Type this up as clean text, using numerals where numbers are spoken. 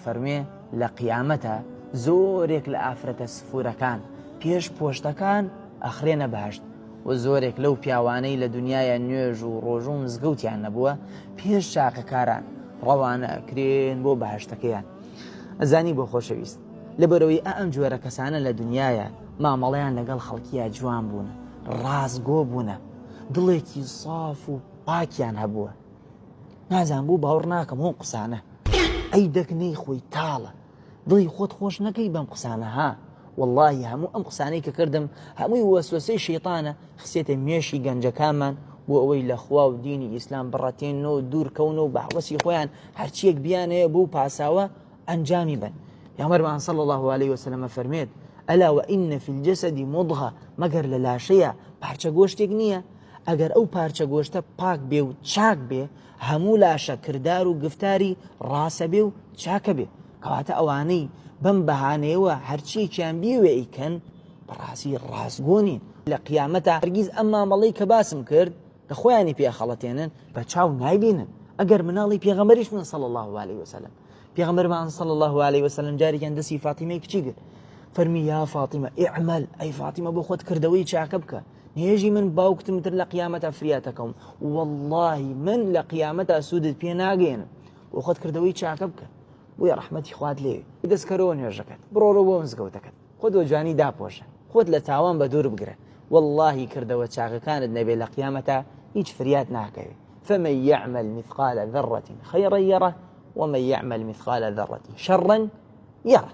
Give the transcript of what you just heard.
فەرمێ لە قیامەتە زۆرێک لە ئافرەتە سفورەکان پێش پۆشتەکان ئەخرێنە بەهەشت و زۆرێک لەو پیاوانەی لە دنیایە نوێژ و ڕۆژ و مزگەوتیان نەبووە پێش چاکەکاران ڕەوانە ئەکرێن بۆ بەهەشتەکەیان. ئەزانی بۆ خۆشەویست لەبەرەوەی ئەم جۆرە کەسانە لە دنیایە مامەڵەیان لەگەڵ خەڵکیە جوان بوون، ڕازگۆ بوونە، دڵێکی ساف و پاکیان هەبووە. نازان بوو باوەڕ ناکەم ئەو قسانە ئەی دەکنەی خۆی تاڵە، دڵی خۆت خۆش نەکەی بەم قسانە ها. واللهی هەموو ئەم قسانەی کە کردم هەمووی وەسوەسەی شەیطانە خسێتە مێشی گەنجەکانمان بۆ ئەوەی لە خوا و دینی ئیسلام بڕەتێنەوە دوورکەونەوە بەهوەسی خۆیان هەرچیەک بیانەیە بۆ پاساوە ئەنجامی بن. پێغەمبەرمان صلی الله عليه وسلم فەرمێت ئەلا وئین فی الجەسەد مضغە، مەگەر لە لاشەیە پارچە گۆشتێک نییە، ئەگەر ئەو پارچە گۆشتە پاک بێ و چاک بێ هەموو لاشە کردار و گفتاری ڕاستە بێ و چاکە بێ. کەواتە ئەوانەی بەم بەهانەیەوە هەرچیەکیان بیوێ ئەیکەن بەڕاستی ڕاستگۆنین. لە قیامەتە هەرگیز ئەم مامەڵەی کە باسم کرد کە خۆیانی پێخەڵەتێنن بە چاو نایبینن ئەگەر مناڵی پێغەمبەریش من صلی الله عليه وسلم. پێغەمبەرمان صلی الله عليه وسلم جارێکیان دەستی فاتیمەی کچی کرد، فەرمی یا فاتیمە ئیعمەل، ئەی فاتیمە بۆ خۆت کردەوەی چاکە بکە، نێژی من باوکتم تر لە قیامەتە فریاتەکەم، واللهی من لە قیامەتە سوودت پێ ناگەێنم، بۆ خۆت کردەوەی چاکە بکە. بۆیە ڕەحمەتی خوات لێوێ دەستکەرەوە نوێژەکەت، بڕۆرە بۆ مزگەوتەکەت، خۆت بۆ جوانی داپۆشە، خۆت لە تاوان بە دوور بگرە، واللهی کردەوە چاکەکانت نەبێ لە قیامەتە هیچ فریات ناکەوێ. فمن يعمل مثقال ذرة خيرا يره ومن يعمل مثقال ذرة شرا يره.